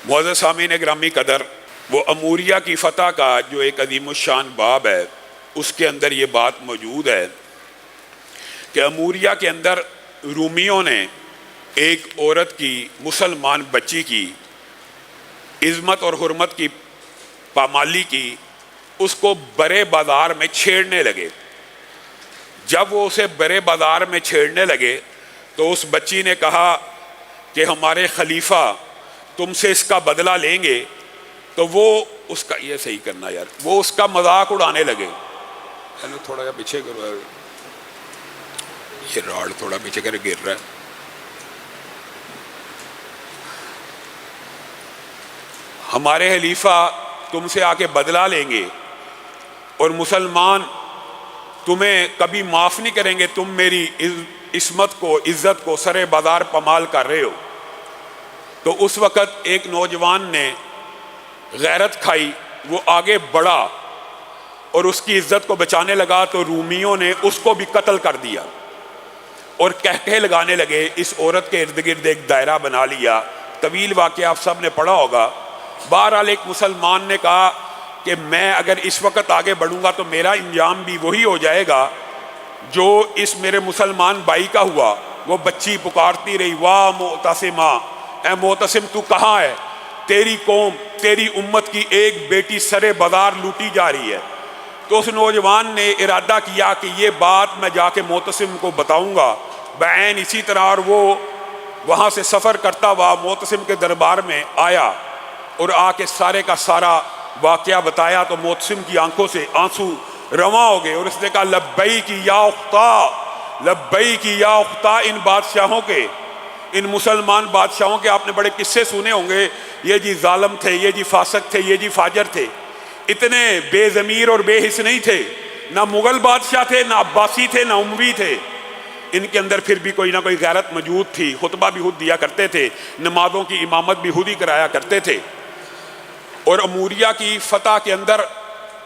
معزز سامعین گرامی قدر، وہ اموریہ کی فتح کا جو ایک عظیم الشان باب ہے، اس کے اندر یہ بات موجود ہے کہ اموریہ کے اندر رومیوں نے ایک عورت کی، مسلمان بچی کی عظمت اور حرمت کی پامالی کی، اس کو برے بازار میں چھیڑنے لگے۔ جب وہ اسے برے بازار میں چھیڑنے لگے تو اس بچی نے کہا کہ ہمارے خلیفہ تم سے اس کا بدلہ لیں گے، تو وہ اس کا، یہ صحیح کرنا یار، وہ اس کا مذاق اڑانے لگے۔ تھوڑا سا پیچھے کرو، یہ راڈ تھوڑا پیچھے کر گر رہا ہے۔ ہمارے خلیفہ تم سے آ کے بدلہ لیں گے اور مسلمان تمہیں کبھی معاف نہیں کریں گے، تم میری عصمت کو، عزت کو سرے بازار پامال کر رہے ہو۔ تو اس وقت ایک نوجوان نے غیرت کھائی، وہ آگے بڑھا اور اس کی عزت کو بچانے لگا، تو رومیوں نے اس کو بھی قتل کر دیا اور کہکہے لگانے لگے۔ اس عورت کے ارد گرد ایک دائرہ بنا لیا۔ طویل واقعہ آپ سب نے پڑھا ہوگا۔ بہرحال ایک مسلمان نے کہا کہ میں اگر اس وقت آگے بڑھوں گا تو میرا انجام بھی وہی ہو جائے گا جو اس میرے مسلمان بھائی کا ہوا۔ وہ بچی پکارتی رہی، واہ معتصمہ، اے معتصم تو کہاں ہے؟ تیری قوم، تیری امت کی ایک بیٹی سرے بازار لوٹی جا رہی ہے۔ تو اس نوجوان نے ارادہ کیا کہ یہ بات میں جا کے معتصم کو بتاؤں گا بعین اسی طرح، اور وہ وہاں سے سفر کرتا ہوا معتصم کے دربار میں آیا اور آ کے سارے کا سارا واقعہ بتایا۔ تو معتصم کی آنکھوں سے آنسو رواں ہو گئے اور اس نے کہا لبیک یا اختا، لبیک یا اختا۔ ان بادشاہوں کے، ان مسلمان بادشاہوں کے آپ نے بڑے قصے سنے ہوں گے، یہ جی ظالم تھے، یہ جی فاسق تھے، یہ جی فاجر تھے۔ اتنے بے ضمیر اور بے حس نہیں تھے، نہ مغل بادشاہ تھے، نہ عباسی تھے، نہ اموی تھے۔ ان کے اندر پھر بھی کوئی نہ کوئی غیرت موجود تھی، خطبہ بھی خود دیا کرتے تھے، نمازوں کی امامت بھی خود ہی کرایا کرتے تھے۔ اور اموریہ کی فتح کے اندر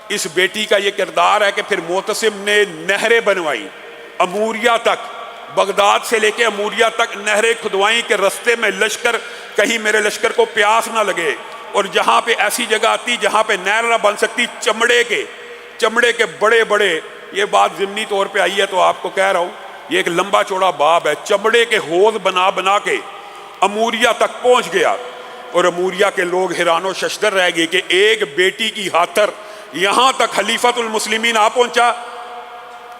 اس بیٹی کا یہ کردار ہے کہ پھر معتصم نے نہریں بنوائی اموریہ تک، بغداد سے لے کے اموریہ تک نہریں کھدوائیں کہ رستے میں لشکر، کہیں میرے لشکر کو پیاس نہ لگے، اور جہاں پہ ایسی جگہ آتی جہاں پہ نہر نہ بن سکتی، چمڑے کے بڑے بڑے، یہ بات ضمنی طور پہ آئی ہے تو آپ کو کہہ رہا ہوں، یہ ایک لمبا چوڑا باب ہے، چمڑے کے حوض بنا بنا کے اموریہ تک پہنچ گیا۔ اور اموریہ کے لوگ حیران و ششدر رہ گئے کہ ایک بیٹی کی خاطر یہاں تک خلیفۃ المسلمین آ پہنچا۔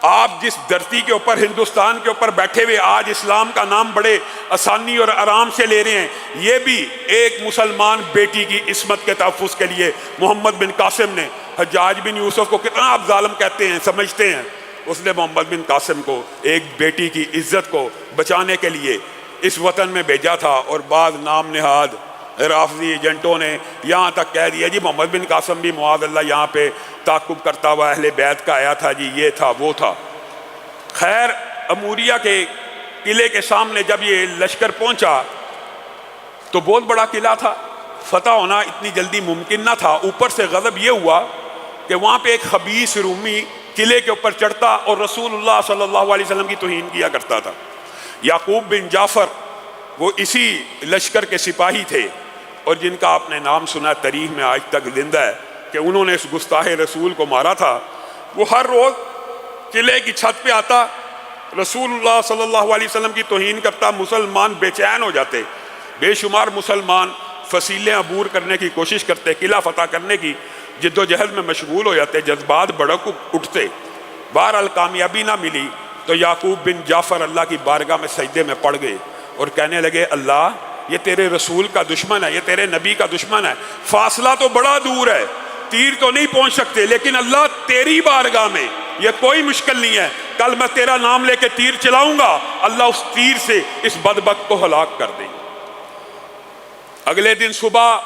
آپ جس دھرتی کے اوپر، ہندوستان کے اوپر بیٹھے ہوئے آج اسلام کا نام بڑے آسانی اور آرام سے لے رہے ہیں، یہ بھی ایک مسلمان بیٹی کی عصمت کے تحفظ کے لیے محمد بن قاسم نے، حجاج بن یوسف کو کتنا آپ ظالم کہتے ہیں، سمجھتے ہیں، اس نے محمد بن قاسم کو ایک بیٹی کی عزت کو بچانے کے لیے اس وطن میں بھیجا تھا۔ اور بعض نام نہاد رافضی ایجنٹوں نے یہاں تک کہہ دیا جی محمد بن قاسم بھی معاذ اللہ یہاں پہ تعاقب کرتا ہوا اہل بیت کا آیا تھا، جی یہ تھا وہ تھا۔ خیر، اموریہ کے قلعے کے سامنے جب یہ لشکر پہنچا تو بہت بڑا قلعہ تھا، فتح ہونا اتنی جلدی ممکن نہ تھا۔ اوپر سے غضب یہ ہوا کہ وہاں پہ ایک خبیث رومی قلعے کے اوپر چڑھتا اور رسول اللہ صلی اللہ علیہ وسلم کی توہین کیا کرتا تھا۔ یعقوب بن جعفر وہ اسی لشکر کے سپاہی تھے، اور جن کا آپ نے نام سنا تاریخ میں آج تک زندہ ہے کہ انہوں نے اس گستاخ رسول کو مارا تھا۔ وہ ہر روز قلعے کی چھت پہ آتا، رسول اللہ صلی اللہ علیہ وسلم کی توہین کرتا، مسلمان بے چین ہو جاتے، بے شمار مسلمان فصیلیں عبور کرنے کی کوشش کرتے، قلعہ فتح کرنے کی جد و جہد میں مشغول ہو جاتے، جذبات بڑک اٹھتے۔ بہرحال کامیابی نہ ملی تو یعقوب بن جعفر اللہ کی بارگاہ میں سجدے میں پڑ گئے اور کہنے لگے اللہ یہ تیرے رسول کا دشمن ہے، یہ تیرے نبی کا دشمن ہے، فاصلہ تو بڑا دور ہے، تیر تو نہیں پہنچ سکتے، لیکن اللہ تیری بارگاہ میں یہ کوئی مشکل نہیں ہے، کل میں تیرا نام لے کے تیر چلاؤں گا، اللہ اس تیر سے اس بدبخت کو ہلاک کر دے۔ اگلے دن صبح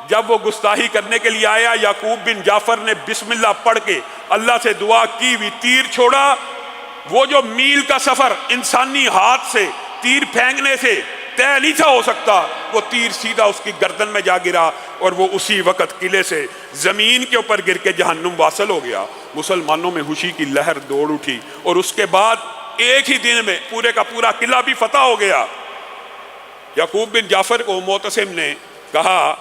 جب وہ گستاخی کرنے کے لیے آیا، یعقوب بن جعفر نے بسم اللہ پڑھ کے اللہ سے دعا کی ہوئی تیر چھوڑا۔ وہ جو میل کا سفر انسانی ہاتھ سے تیر پھینکنے سے طے نہیں تھا ہو سکتا، وہ تیر سیدھا اس کی گردن میں جا گرا اور وہ اسی وقت قلعے سے زمین کے اوپر گر کے جہنم واصل ہو گیا۔ مسلمانوں میں خوشی کی لہر دوڑ اٹھی اور اس کے بعد ایک ہی دن میں پورے کا پورا قلعہ بھی فتح ہو گیا۔ یعقوب بن جعفر کو معتصم نے کہا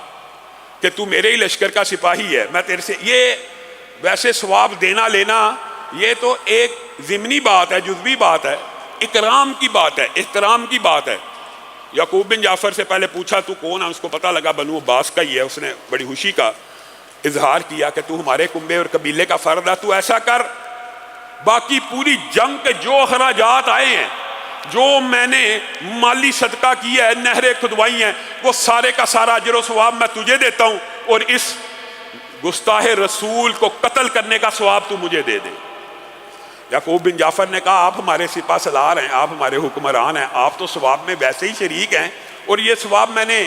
کہ تو میرے ہی لشکر کا سپاہی ہے، میں تیرے سے، یہ ویسے ثواب دینا لینا یہ تو ایک ضمنی بات ہے، جزوی بات ہے، اکرام کی بات ہے، احترام کی بات ہے۔ یعقوب بن جعفر سے پہلے پوچھا تو کون ہے، اس کو پتہ لگا بنو عباس کا ہی ہے، اس نے بڑی خوشی کا اظہار کیا کہ تو ہمارے کنبے اور قبیلے کا فرد ہے، تو ایسا کر باقی پوری جنگ کے جو اخراجات آئے ہیں، جو میں نے مالی صدقہ کیا ہے، نہریں کھدوائی ہیں، وہ سارے کا سارا اجر و ثواب میں تجھے دیتا ہوں، اور اس گستاخ رسول کو قتل کرنے کا ثواب تو مجھے دے دے۔ یعقوب بن جعفر نے کہا آپ ہمارے سپہ سالار ہیں، آپ ہمارے حکمران ہیں، آپ تو ثواب میں ویسے ہی شریک ہیں، اور یہ ثواب میں نے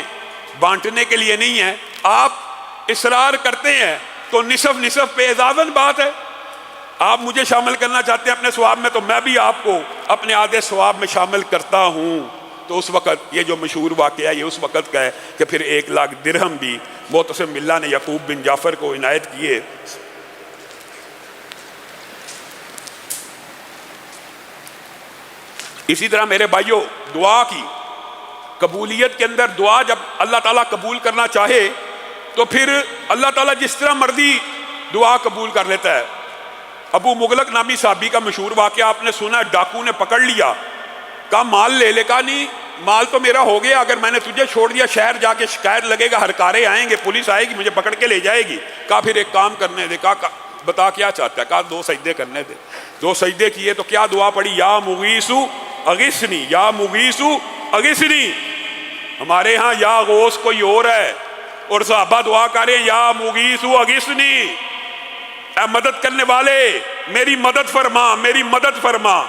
بانٹنے کے لیے نہیں ہے، آپ اصرار کرتے ہیں تو نصف نصف پہ اضافن بات ہے، آپ مجھے شامل کرنا چاہتے ہیں اپنے ثواب میں، تو میں بھی آپ کو اپنے آدھے ثواب میں شامل کرتا ہوں۔ تو اس وقت یہ جو مشہور واقعہ ہے یہ اس وقت کا ہے کہ پھر 1,00,000 درہم بھی معتصم باللہ نے یعقوب بن جعفر کو عنایت کیے۔ اسی طرح میرے بھائیوں، دعا کی قبولیت کے اندر دعا جب اللہ تعالیٰ قبول کرنا چاہے تو پھر اللہ تعالیٰ جس طرح مرضی دعا قبول کر لیتا ہے۔ ابو مغلق نامی صحابی کا مشہور واقعہ آپ نے سنا، ڈاکو نے پکڑ لیا، کہا مال لے لے، کہا نہیں مال تو میرا ہو گیا، اگر میں نے تجھے چھوڑ دیا شہر جا کے شکایت لگے گا، ہرکارے آئیں گے، پولیس آئے گی، مجھے پکڑ کے لے جائے گی۔ کہا پھر ایک کام کرنے دے، کہا بتا کیا چاہتا ہے، کہا 2 سجدے کرنے دے۔ 2 سجدے کیے تو کیا دعا پڑھی، یا مغیثو اغثنی، یا مغیثو اغثنی۔ ہمارے ہاں یا غوث کوئی اور ہے، اور صحابہ دعا کریں یا مغیثو اغثنی، اے مدد کرنے والے میری مدد فرما، میری مدد فرما۔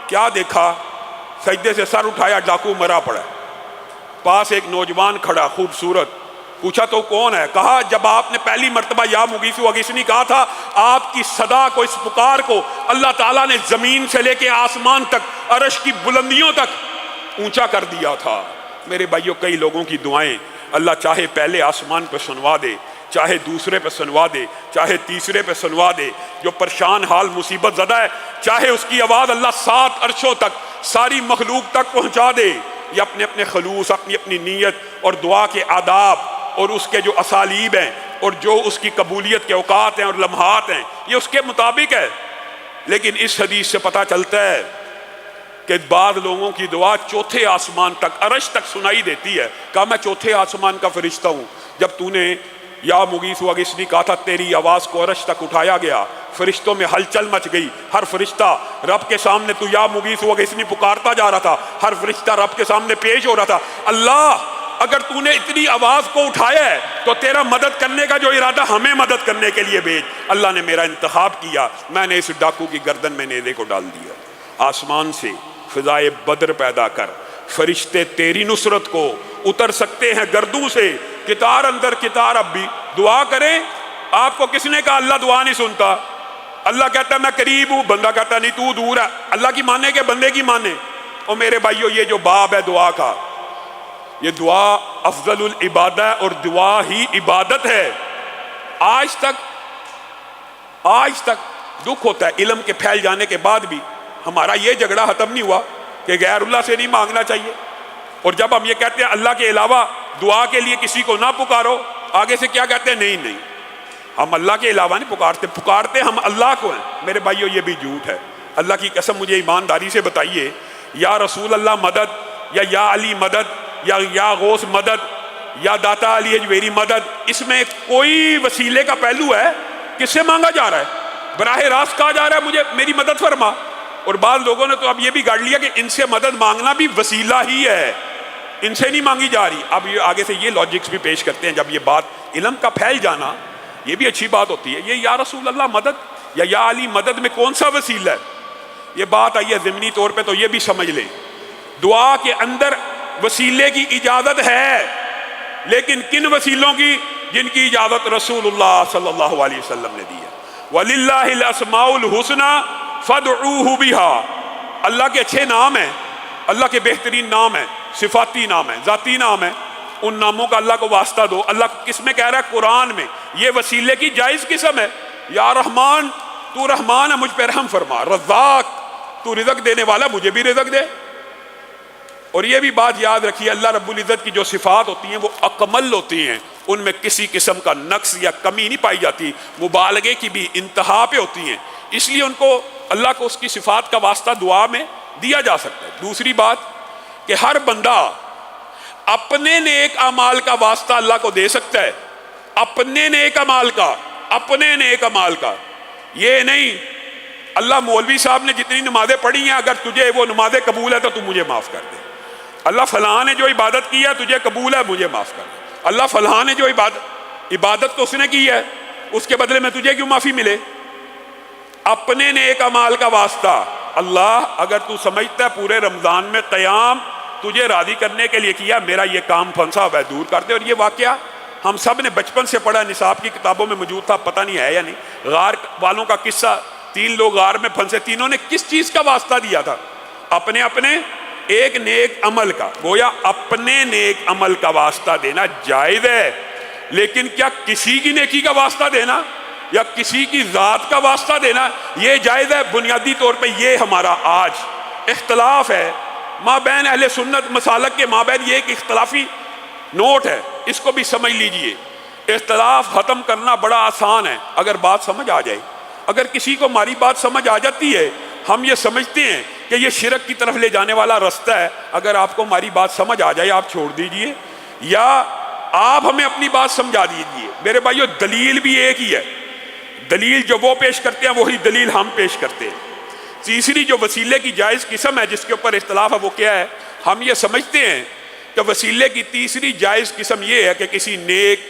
کیا دیکھا، سجدے سے سر اٹھایا، ڈاکو مرا پڑا، پاس ایک نوجوان کھڑا خوبصورت، پوچھا تو کون ہے، کہا جب آپ نے پہلی مرتبہ یا مغیثو اغثنی کہا تھا، آپ کی صدا کو، اس پکار کو اللہ تعالیٰ نے زمین سے لے کے آسمان تک، عرش کی بلندیوں تک اونچا کر دیا تھا۔ میرے بھائیوں، کئی لوگوں کی دعائیں اللہ چاہے پہلے آسمان پہ سنوا دے، چاہے دوسرے پہ سنوا دے، چاہے تیسرے پہ سنوا دے، جو پریشان حال مصیبت زدہ ہے چاہے اس کی آواز اللہ 7 عرشوں تک، ساری مخلوق تک پہنچا دے۔ یہ اپنے اپنے خلوص، اپنی اپنی نیت اور دعا کے آداب اور اس کے جو اسالیب ہیں اور جو اس کی قبولیت کے اوقات ہیں اور لمحات ہیں، یہ اس کے مطابق ہے۔ لیکن اس حدیث سے پتہ چلتا ہے کہ بعض لوگوں کی دعا 4تھے آسمان تک، عرش تک سنائی دیتی ہے۔ کہا میں 4تھے آسمان کا فرشتہ ہوں، جب تو نے یا مغیثو اغثنی کہا تھا تیری آواز کو عرش تک اٹھایا گیا، فرشتوں میں ہلچل مچ گئی، ہر فرشتہ رب کے سامنے، تو یا مغیثو اغثنی پکارتا جا رہا تھا، ہر فرشتہ رب کے سامنے پیش ہو رہا تھا، اللہ اگر تو نے اتنی آواز کو اٹھایا ہے تو تیرا مدد کرنے کا جو ارادہ ہمیں مدد کرنے کے لیے بھیج۔ اللہ نے میرا انتخاب کیا، میں نے اس ڈاکو کی گردن میں نیزے کو ڈال دیا۔ آسمان سے فضائے بدر پیدا کر، فرشتے تیری نصرت کو اتر سکتے ہیں گردوں سے، کتار اندر کتار۔ اب بھی دعا کریں، آپ کو کس نے کہا اللہ دعا نہیں سنتا؟ اللہ کہتا ہے میں قریب ہوں، بندہ کہتا نہیں تو دور ہے۔ اللہ کی مانے کہ بندے کی مانے؟ اور میرے بھائیو، یہ جو باب ہے دعا کا، یہ دعا افضل العبادہ ہے اور دعا ہی عبادت ہے۔ آج تک دکھ ہوتا ہے علم کے پھیل جانے کے بعد بھی ہمارا یہ جھگڑا ختم نہیں ہوا کہ غیر اللہ سے نہیں مانگنا چاہیے، اور جب ہم یہ کہتے ہیں اللہ کے علاوہ دعا کے لیے کسی کو نہ پکارو، آگے سے کیا کہتے ہیں؟ نہیں ہم اللہ کے علاوہ نہیں پکارتے ہم اللہ کو ہیں۔ میرے بھائیو، یہ بھی جھوٹ ہے۔ اللہ کی قسم مجھے ایمانداری سے بتائیے، یا رسول اللہ مدد، یا علی مدد، یا غوث مدد، یا داتا علی اجویری مدد، اس میں کوئی وسیلے کا پہلو ہے؟ کس سے مانگا جا رہا ہے؟ براہ راست کہا جا رہا ہے مجھے میری مدد فرما، اور بعض لوگوں نے تو اب یہ بھی گاڑ لیا کہ ان سے مدد مانگنا بھی وسیلہ ہی ہے، ان سے نہیں مانگی جا رہی۔ اب یہ آگے سے یہ لاجکس بھی پیش کرتے ہیں، جب یہ بات علم کا پھیل جانا یہ بھی اچھی بات ہوتی ہے، یہ یا رسول اللہ مدد یا علی مدد میں کون سا وسیلہ ہے؟ یہ بات آئی ہے ضمنی طور پہ، تو یہ بھی سمجھ لیں، دعا کے اندر وسیلے کی اجازت ہے، لیکن کن وسیلوں کی؟ جن کی اجازت رسول اللہ صلی اللہ علیہ وسلم نے دی ہے۔ وَلِلَّهِ الْأَسْمَاءُ الْحُسْنَى فَادْعُوهُ بِهَا۔ اللہ کے اچھے نام ہیں، اللہ کے بہترین نام ہیں، صفاتی نام ہیں، ذاتی نام ہیں، ان ناموں کا اللہ کو واسطہ دو۔ اللہ کس میں کہہ رہا ہے؟ قرآن میں۔ یہ وسیلے کی جائز قسم ہے۔ یا رحمان، تو رحمان ہے، مجھ پہ رحم فرما۔ رزاق، تو رزق دینے والا، مجھے بھی رزق دے۔ اور یہ بھی بات یاد رکھیے، اللہ رب العزت کی جو صفات ہوتی ہیں وہ اکمل ہوتی ہیں، ان میں کسی قسم کا نقص یا کمی نہیں پائی جاتی، مبالغے کی بھی انتہا پہ ہوتی ہیں، اس لیے ان کو اللہ کو اس کی صفات کا واسطہ دعا میں دیا جا سکتا ہے۔ دوسری بات کہ ہر بندہ اپنے نیک اعمال کا واسطہ اللہ کو دے سکتا ہے، اپنے نیک اعمال کا، اپنے نیک اعمال کا، یہ نہیں اللہ مولوی صاحب نے جتنی نمازیں پڑھی ہیں اگر تجھے وہ نمازیں قبول ہے تو تو مجھے معاف کر دے، اللہ فلاں نے جو عبادت کی ہے تجھے قبول ہے مجھے معاف کر دے، اللہ فلاں نے جو عبادت تو اس نے کی ہے اس کے بدلے میں تجھے کیوں معافی ملے؟ اپنے نیک اعمال کا واسطہ اللہ اگر تو سمجھتا ہے پورے رمضان میں قیام تجھے راضی کرنے کے لیے کیا، میرا یہ کام پھنسا ہوا ہے دور کر دے۔ اور یہ واقعہ ہم سب نے بچپن سے پڑھا، نصاب کی کتابوں میں موجود تھا، پتہ نہیں ہے یا نہیں، غار والوں کا قصہ، 3 لوگ غار میں پھنسے، تینوں نے کس چیز کا واسطہ دیا تھا؟ اپنے اپنے ایک نیک عمل کا۔ گویا اپنے نیک عمل کا واسطہ دینا جائز ہے، لیکن کیا کسی کی نیکی کا واسطہ دینا یا کسی کی ذات کا واسطہ دینا یہ جائز ہے؟ بنیادی طور پہ یہ ہمارا آج اختلاف ہے مابین اہل سنت مسالک کے مابین، یہ ایک اختلافی نوٹ ہے، اس کو بھی سمجھ لیجئے۔ اختلاف ختم کرنا بڑا آسان ہے اگر بات سمجھ آ جائے۔ اگر کسی کو ہماری بات سمجھ آ جاتی ہے، ہم یہ سمجھتے ہیں کہ یہ شرک کی طرف لے جانے والا رستہ ہے، اگر آپ کو ہماری بات سمجھ آ جائے آپ چھوڑ دیجئے یا آپ ہمیں اپنی بات سمجھا دیجئے۔ میرے بھائیو دلیل بھی ایک ہی ہے، دلیل جو وہ پیش کرتے ہیں وہی دلیل ہم پیش کرتے ہیں۔ تیسری جو وسیلے کی جائز قسم ہے جس کے اوپر اختلاف ہے وہ کیا ہے؟ ہم یہ سمجھتے ہیں کہ وسیلے کی تیسری جائز قسم یہ ہے کہ کسی نیک،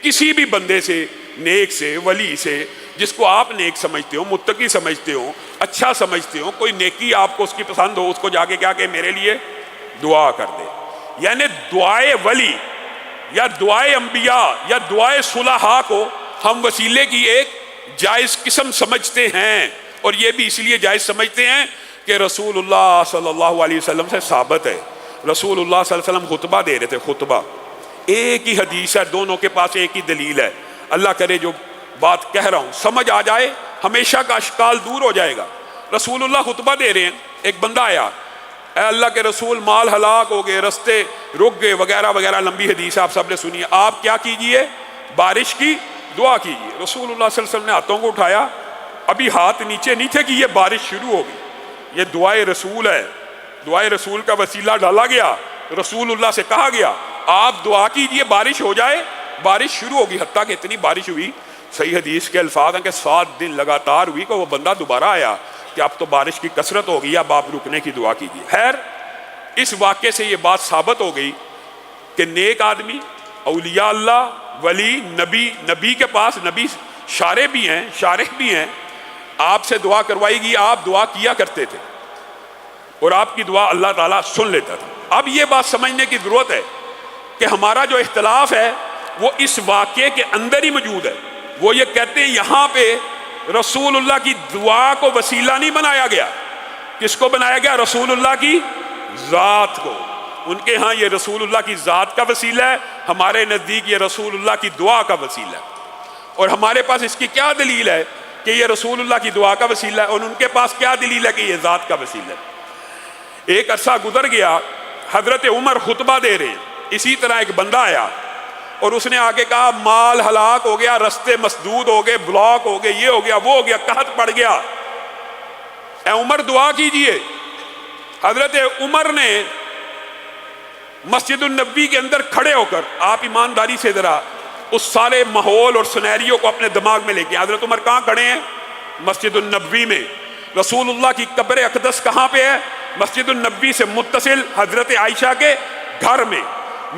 کسی بھی بندے سے، نیک سے، ولی سے، جس کو آپ نیک سمجھتے ہو، متقی سمجھتے ہو، اچھا سمجھتے ہو، کوئی نیکی آپ کو اس کی پسند ہو، اس کو جا کے کیا کہ میرے لیے دعا کر دے۔ یعنی دعائے ولی یا دعائے انبیاء یا دعائے صلحاء کو ہم وسیلے کی ایک جائز قسم سمجھتے ہیں، اور یہ بھی اس لیے جائز سمجھتے ہیں کہ رسول اللہ صلی اللہ علیہ وسلم سے ثابت ہے۔ رسول اللہ صلی اللہ علیہ وسلم خطبہ دے رہے تھے، خطبہ ایک ہی حدیث ہے، دونوں کے پاس ایک ہی دلیل ہے۔ اللہ کرے جو بات کہہ رہا ہوں سمجھ آ جائے، ہمیشہ کا اشکال دور ہو جائے گا۔ رسول اللہ خطبہ دے رہے ہیں، ایک بندہ آیا، اے اللہ کے رسول مال ہلاک ہو گئے، رستے رک گئے وغیرہ وغیرہ، لمبی حدیث آپ سب نے سنی ہے، آپ کیا کیجئے؟ بارش کی دعا کیجئے۔ رسول اللہ صلی اللہ علیہ وسلم نے ہاتھوں کو اٹھایا، ابھی ہاتھ نیچے نہیں تھے کہ یہ بارش شروع ہو گئی، یہ دعائے رسول ہے، دعائے رسول کا وسیلہ ڈالا گیا، رسول اللہ سے کہا گیا آپ دعا کیجئے بارش ہو جائے، بارش شروع ہوگی، حتیٰ کہ اتنی بارش ہوئی، صحیح حدیث کے الفاظ ہیں کہ 7 دن لگاتار ہوئی کہ وہ بندہ دوبارہ آیا کہ اب تو بارش کی کثرت ہو گئی، اب آپ رکنے کی دعا کیجئے۔ خیر اس واقعے سے یہ بات ثابت ہو گئی کہ نیک آدمی، اولیاء اللہ، ولی، نبی کے پاس نبی شارح بھی ہیں، آپ سے دعا کروائی گی، آپ دعا کیا کرتے تھے اور آپ کی دعا اللہ تعالیٰ سن لیتا تھا۔ اب یہ بات سمجھنے کی ضرورت ہے کہ ہمارا جو اختلاف ہے وہ اس واقعے کے اندر ہی موجود ہے۔ وہ یہ کہتے ہیں یہاں پہ رسول اللہ کی دعا کو وسیلہ نہیں بنایا گیا، کس کو بنایا گیا؟ رسول اللہ کی ذات کو۔ ان کے ہاں یہ رسول اللہ کی ذات کا وسیلہ ہے، ہمارے نزدیک یہ رسول اللہ کی دعا کا وسیلہ ہے، اور ہمارے پاس اس کی کیا دلیل ہے کہ یہ رسول اللہ کی دعا کا وسیلہ ہے، اور ان کے پاس کیا دلیل ہے کہ یہ ذات کا وسیلہ ہے۔ ایک عرصہ گزر گیا، حضرت عمر خطبہ دے رہے ہیں، اسی طرح ایک بندہ آیا اور اس نے آگے کہا مال ہلاک ہو گیا، رستے مسدود ہو گئے، بلاک ہو گئے، یہ ہو گیا، وہ ہو گیا، قحط پڑ گیا، اے عمر دعا کیجئے۔ حضرت عمر نے مسجد النبی کے اندر کھڑے ہو کر، آپ ایمانداری سے ذرا اس سارے ماحول اور سنیریو کو اپنے دماغ میں لے کے، حضرت عمر کہاں کھڑے ہیں؟ مسجد النبی میں۔ رسول اللہ کی قبر اقدس کہاں پہ ہے؟ مسجد النبی سے متصل حضرت عائشہ کے گھر میں۔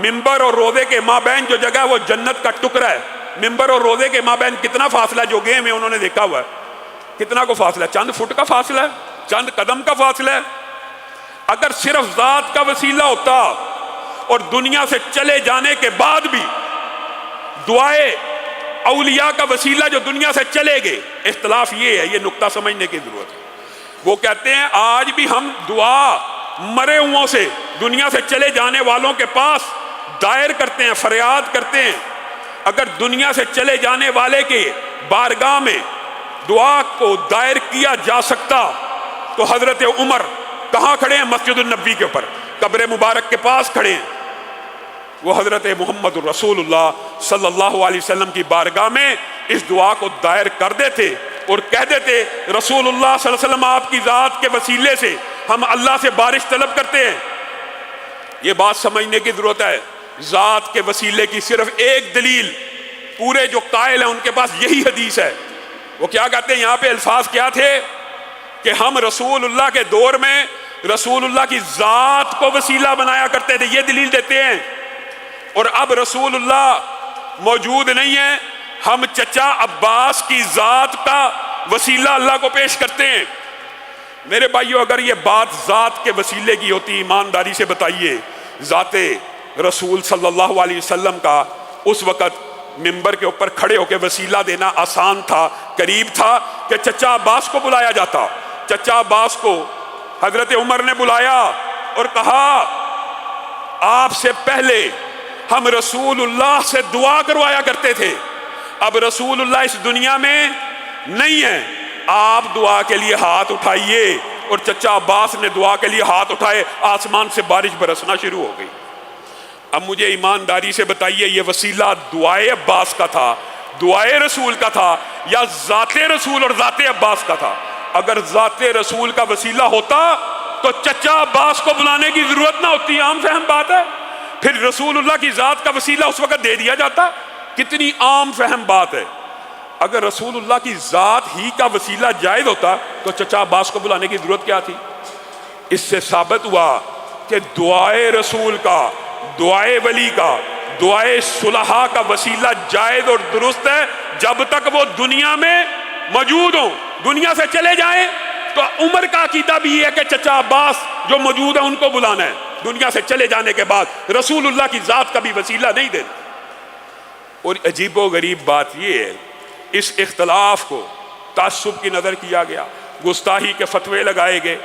ممبر اور روضے کے مابین جو جگہ ہے وہ جنت کا ٹکڑا ہے۔ ممبر اور روضے کے مابین کتنا فاصلہ؟ جو گئے میں انہوں نے دیکھا ہوا ہے، کتنا کو فاصلہ ہے؟ چند فٹ کا فاصلہ ہے، چند قدم کا فاصلہ ہے۔ اگر صرف ذات کا وسیلہ ہوتا اور دنیا سے چلے جانے کے بعد بھی دعائے اولیاء کا وسیلہ جو دنیا سے چلے گئے، اختلاف یہ ہے، یہ نقطہ سمجھنے کی ضرورت ہے۔ وہ کہتے ہیں آج بھی ہم دعا مرے ہوں سے، دنیا سے چلے جانے والوں کے پاس دائر کرتے ہیں، فریاد کرتے ہیں۔ اگر دنیا سے چلے جانے والے کے بارگاہ میں دعا کو دائر کیا جا سکتا تو حضرت عمر کہاں کھڑے ہیں؟ مسجد النبی کے اوپر۔ قبر مبارک کے پاس کھڑے ہیں، وہ حضرت محمد رسول اللہ صلی اللہ علیہ وسلم کی بارگاہ میں اس دعا کو دائر کر دیتے اور کہہ دیتے رسول اللہ صلی اللہ علیہ وسلم آپ کی ذات کے وسیلے سے ہم اللہ سے بارش طلب کرتے ہیں۔ یہ بات سمجھنے کی ضرورت ہے، ذات کے وسیلے کی صرف ایک دلیل پورے جو قائل ہیں ان کے پاس یہی حدیث ہے۔ وہ کیا کہتے ہیں، یہاں پہ الفاظ کیا تھے کہ ہم رسول اللہ کے دور میں رسول اللہ کی ذات کو وسیلہ بنایا کرتے تھے، یہ دلیل دیتے ہیں۔ اور اب رسول اللہ موجود نہیں ہے، ہم چچا عباس کی ذات کا وسیلہ اللہ کو پیش کرتے ہیں۔ میرے بھائیو، اگر یہ بات ذات کے وسیلے کی ہوتی، ایمانداری سے بتائیے، ذات رسول صلی اللہ علیہ وسلم کا اس وقت منبر کے اوپر کھڑے ہو کے وسیلہ دینا آسان تھا، قریب تھا کہ چچا عباس کو بلایا جاتا۔ چچا عباس کو حضرت عمر نے بلایا اور کہا آپ سے پہلے ہم رسول اللہ سے دعا کروایا کرتے تھے، اب رسول اللہ اس دنیا میں نہیں ہے، آپ دعا کے لیے ہاتھ اٹھائیے۔ اور چچا عباس نے دعا کے لیے ہاتھ اٹھائے، آسمان سے بارش برسنا شروع ہو گئی۔ اب مجھے ایمانداری سے بتائیے، یہ وسیلہ دعائے عباس کا تھا، دعائے رسول کا تھا، یا ذات رسول اور ذات عباس کا تھا؟ اگر ذات رسول کا وسیلہ ہوتا تو چچا عباس کو بلانے کی ضرورت نہ ہوتی، عام فہم بات ہے۔ پھر رسول اللہ کی ذات کا وسیلہ اس وقت دے دیا جاتا، کتنی عام فہم بات ہے۔ اگر رسول اللہ کی ذات ہی کا وسیلہ جائز ہوتا تو چچا عباس کو بلانے کی ضرورت کیا تھی؟ اس سے ثابت ہوا کہ دعائے رسول کا، دعائے ولی کا، دعائے صلحاء کا وسیلہ جائز اور درست ہے جب تک وہ دنیا میں موجود ہوں۔ دنیا سے چلے جائیں تو عمر کا عقیدہ بھی یہ ہے کہ چچا عباس جو موجود ہیں ان کو بلانا ہے، دنیا سے چلے جانے کے بعد رسول اللہ کی ذات کا بھی وسیلہ نہیں دینا۔ اور عجیب و غریب بات یہ ہے، اس اختلاف کو تعصب کی نظر کیا گیا، گستاخی کے فتوے لگائے گئے۔